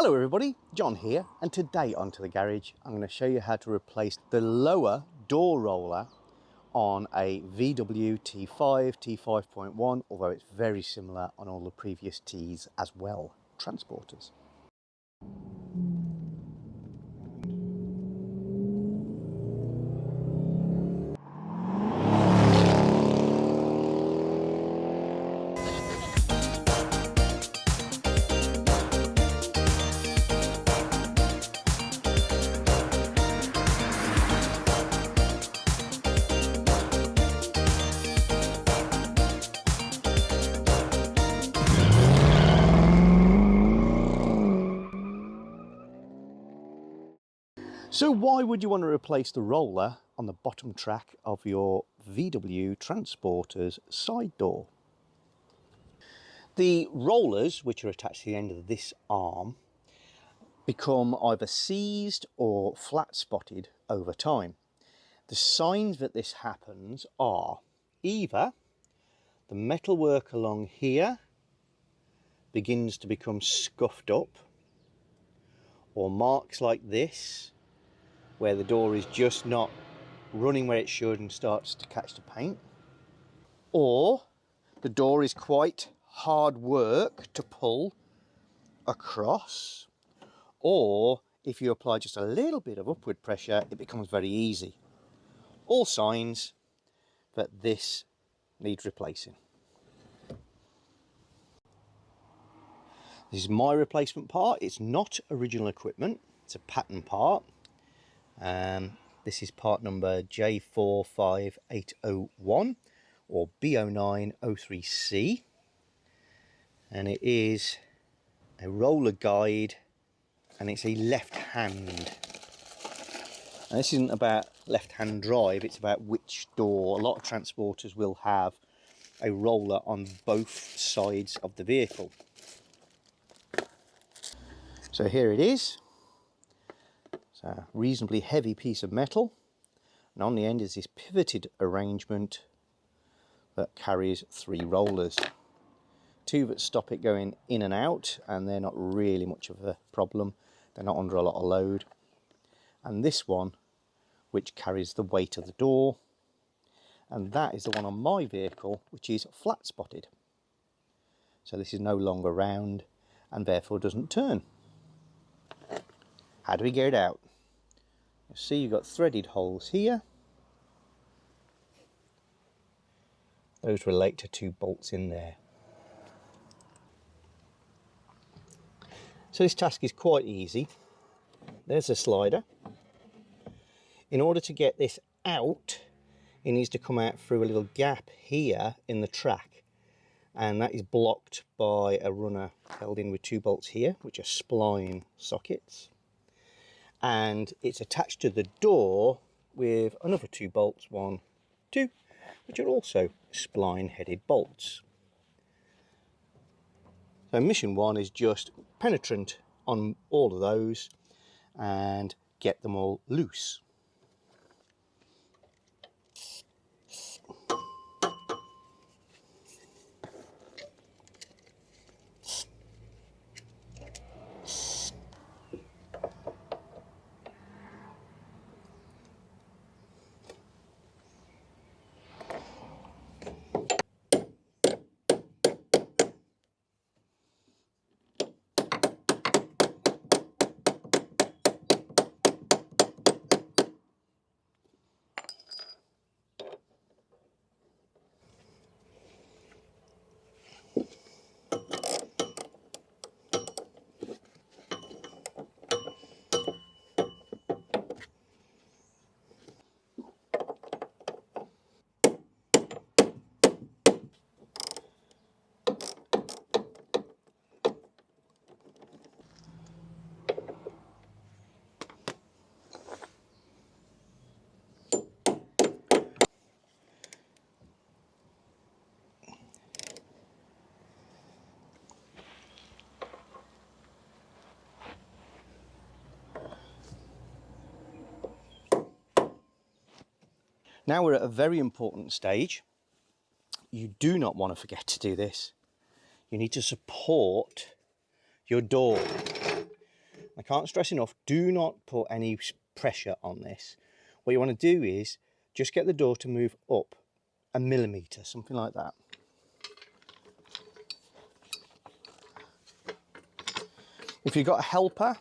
Hello everybody, John here, and today onto the garage I'm going to show you how to replace the lower door roller on a VW T5, T5.1, although it's very similar on all the previous Ts as well, transporters. So why would you want to replace the roller on the bottom track of your VW Transporter's side door? The rollers, which are attached to the end of this arm, become either seized or flat spotted over time. The signs that this happens are either the metalwork along here begins to become scuffed up, or marks like this where the door is just not running where it should and starts to catch the paint, or the door is quite hard work to pull across, or if you apply just a little bit of upward pressure it becomes very easy. All signs that this needs replacing. This is my replacement part. It's not original equipment, it's a pattern part. This is part number J45801 or B0903C, and it is a roller guide and it's a left hand. And this isn't about left hand drive, it's about which door. A lot of transporters will have a roller on both sides of the vehicle. So here it is. It's a reasonably heavy piece of metal, and on the end is this pivoted arrangement that carries 3 rollers. 2 that stop it going in and out, and they're not really much of a problem. They're not under a lot of load. And this one, which carries the weight of the door, and that is the one on my vehicle, which is flat spotted. So this is no longer round and therefore doesn't turn. How do we get it out? You see you've got threaded holes here. Those relate to 2 bolts in there. So this task is quite easy. There's a slider. In order to get this out, it needs to come out through a little gap here in the track, and that is blocked by a runner held in with 2 bolts here, which are spline sockets. And it's attached to the door with another 2 bolts, 1, 2, which are also spline headed bolts. So mission 1 is just penetrant on all of those and get them all loose. Now we're at a very important stage. You do not want to forget to do this. You need to support your door. I can't stress enough, do not put any pressure on this. What you want to do is just get the door to move up a millimetre, something like that. If you've got a helper,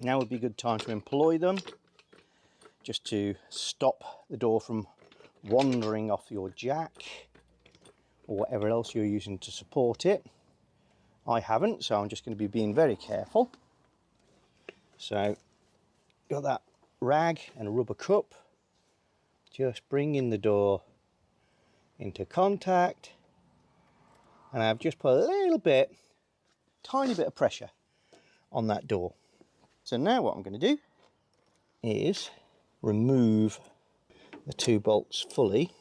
now would be a good time to employ them, just to stop the door from wandering off your jack or whatever else you're using to support it. I haven't, so I'm just going to be being very careful. So, got that rag and a rubber cup, just bringing the door into contact, and I've just put a little bit, tiny bit of pressure on that door. So now what I'm going to do is remove the 2 bolts fully,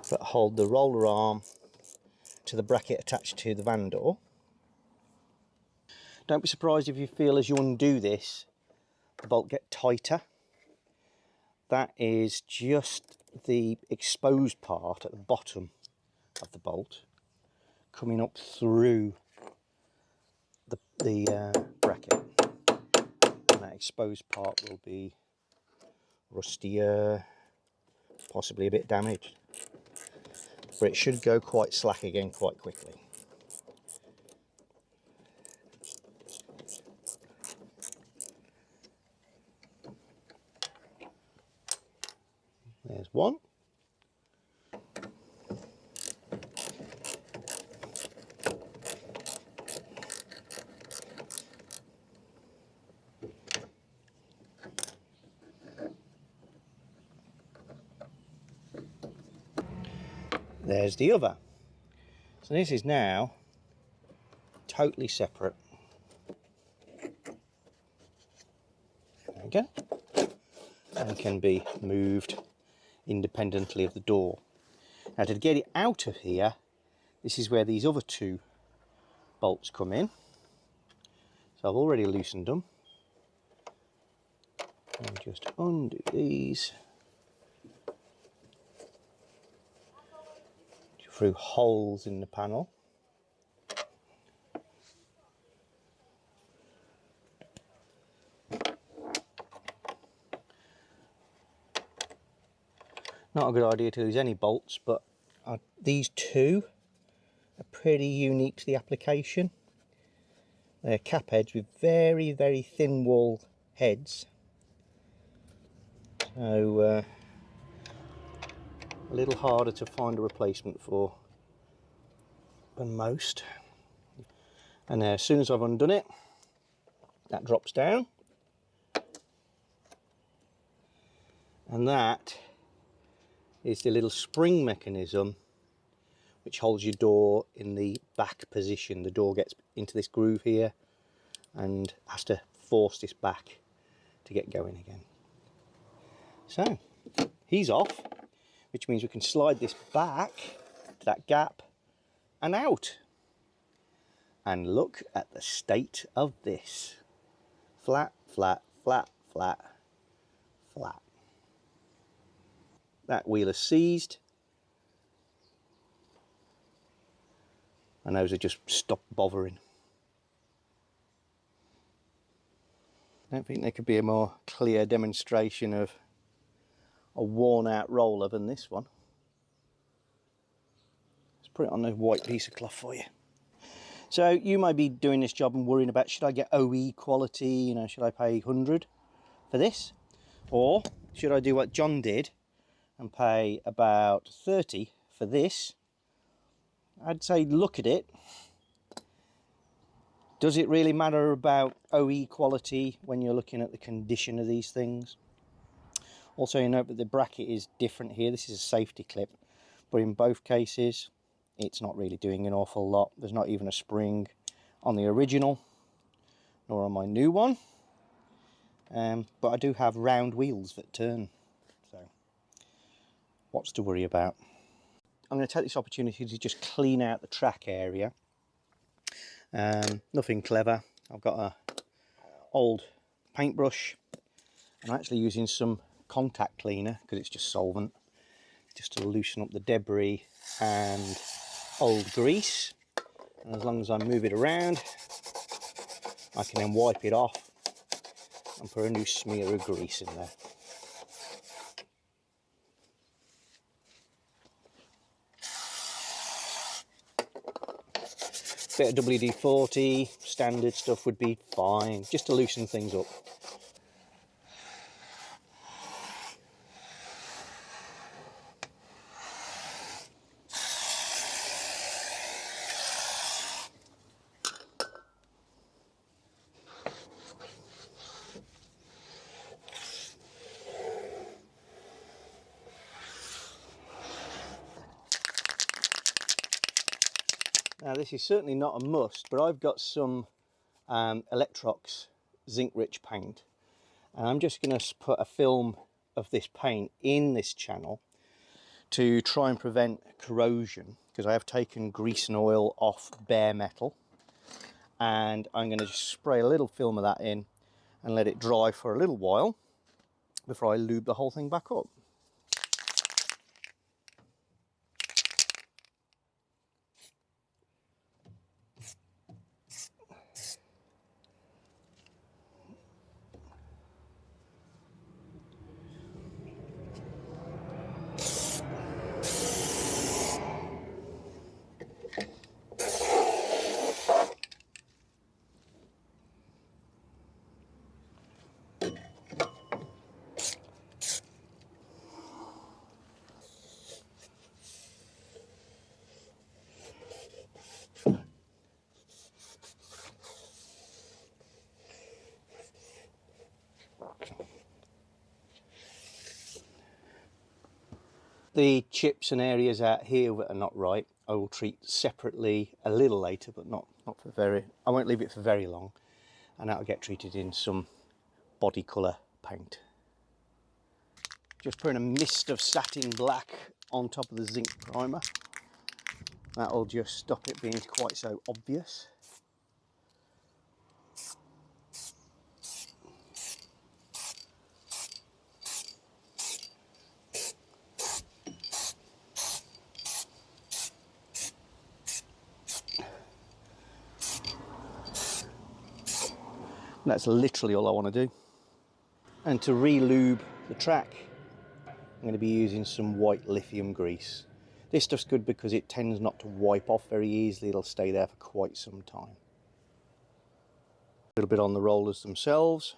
but hold the roller arm to the bracket attached to the van door. Don't be surprised if you feel as you undo this, the bolt get tighter. That is just the exposed part at the bottom of the bolt coming up through the bracket, and that exposed part will be rustier, possibly a bit damaged, but it should go quite slack again quite quickly. There's one. There's the other. So this is now totally separate. There we go. And can be moved independently of the door. Now to get it out of here, this is where these other 2 bolts come in. So I've already loosened them. And just undo these through holes in the panel. Not a good idea to lose any bolts, but these 2 are pretty unique to the application. They're cap heads with very, very thin wall heads. So a little harder to find a replacement for than most. And as soon as I've undone it, that drops down, and that is the little spring mechanism which holds your door in the back position. The door gets into this groove here and has to force this back to get going again. So he's off, which means we can slide this back to that gap and out. And look at the state of this. Flat, flat, flat, flat, flat. That wheel is seized, and those are just stopped bothering. I don't think there could be a more clear demonstration of a worn out roller than this one. Let's put it on a white piece of cloth for you. So you might be doing this job and worrying about, should I get OE quality, you know, should I pay 100 for this? Or should I do what John did and pay about 30 for this? I'd say look at it. Does it really matter about OE quality when you're looking at the condition of these things? Also, you note that the bracket is different here. This is a safety clip, but in both cases it's not really doing an awful lot. There's not even a spring on the original nor on my new one, but I do have round wheels that turn, so what's to worry about? I'm going to take this opportunity to just clean out the track area. Nothing clever. I've got a old paintbrush. I'm actually using some contact cleaner because it's just solvent, just to loosen up the debris and old grease, and as long as I move it around, I can then wipe it off and put a new smear of grease in there. Bit of WD-40, standard stuff would be fine, just to loosen things up. Now this is certainly not a must, but I've got some Electrox zinc rich paint, and I'm just going to put a film of this paint in this channel to try and prevent corrosion, because I have taken grease and oil off bare metal, and I'm going to just spray a little film of that in and let it dry for a little while before I lube the whole thing back up. The chips and areas out here that are not right, I will treat separately a little later, but not for very, I won't leave it for very long, and that'll get treated in some body colour paint. Just putting a mist of satin black on top of the zinc primer. That'll just stop it being quite so obvious. That's literally all I want to do. And to re-lube the track, I'm going to be using some white lithium grease. This stuff's good because it tends not to wipe off very easily. It'll stay there for quite some time. A little bit on the rollers themselves.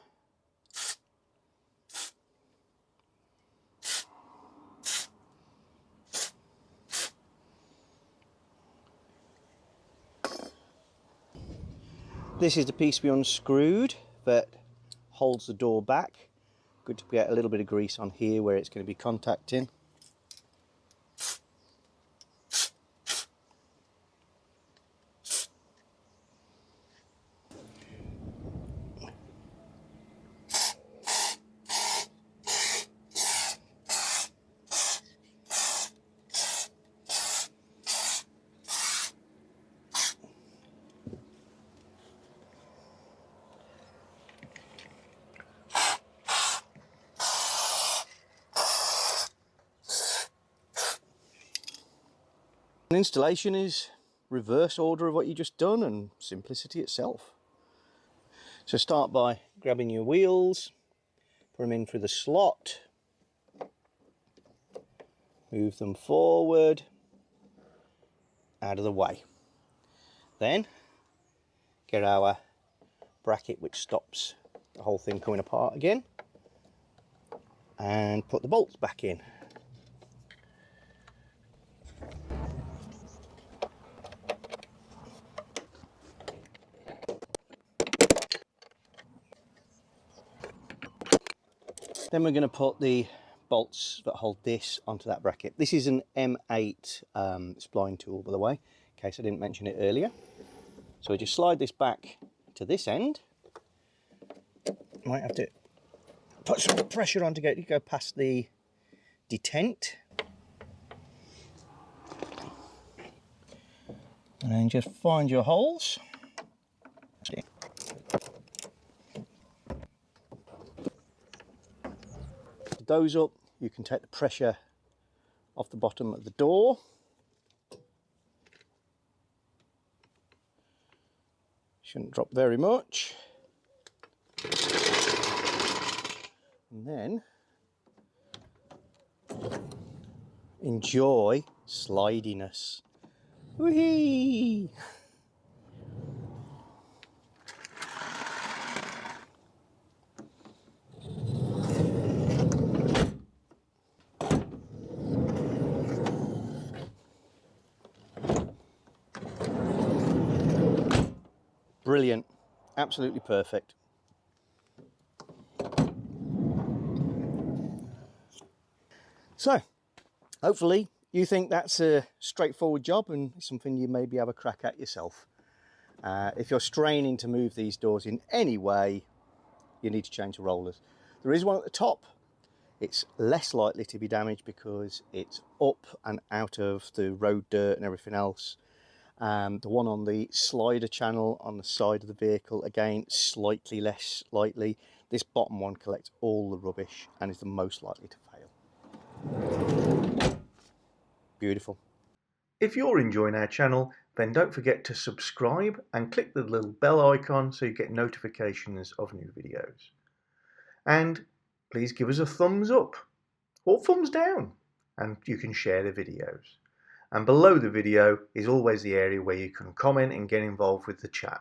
This is the piece we unscrewed that holds the door back. Good to get a little bit of grease on here where it's going to be contacting. An installation is reverse order of what you just done, and simplicity itself. So start by grabbing your wheels, put them in through the slot, move them forward, out of the way. Then get our bracket which stops the whole thing coming apart again, and put the bolts back in. Then we're going to put the bolts that hold this onto that bracket. This is an M8 spline tool, by the way, in case I didn't mention it earlier. So we just slide this back to this end. Might have to put some pressure on to get it to go past the detent. And then just find your holes. Those up, you can take the pressure off the bottom of the door. Shouldn't drop very much. And then enjoy slidiness. Whee! Brilliant, absolutely perfect. So, hopefully you think that's a straightforward job and something you maybe have a crack at yourself. If you're straining to move these doors in any way, you need to change the rollers. There is one at the top. It's less likely to be damaged because it's up and out of the road dirt and everything else. The one on the slider channel on the side of the vehicle, again, slightly less likely. This bottom one collects all the rubbish and is the most likely to fail. Beautiful. If you're enjoying our channel, then don't forget to subscribe and click the little bell icon so you get notifications of new videos. And please give us a thumbs up or thumbs down, and you can share the videos. And below the video is always the area where you can comment and get involved with the chat.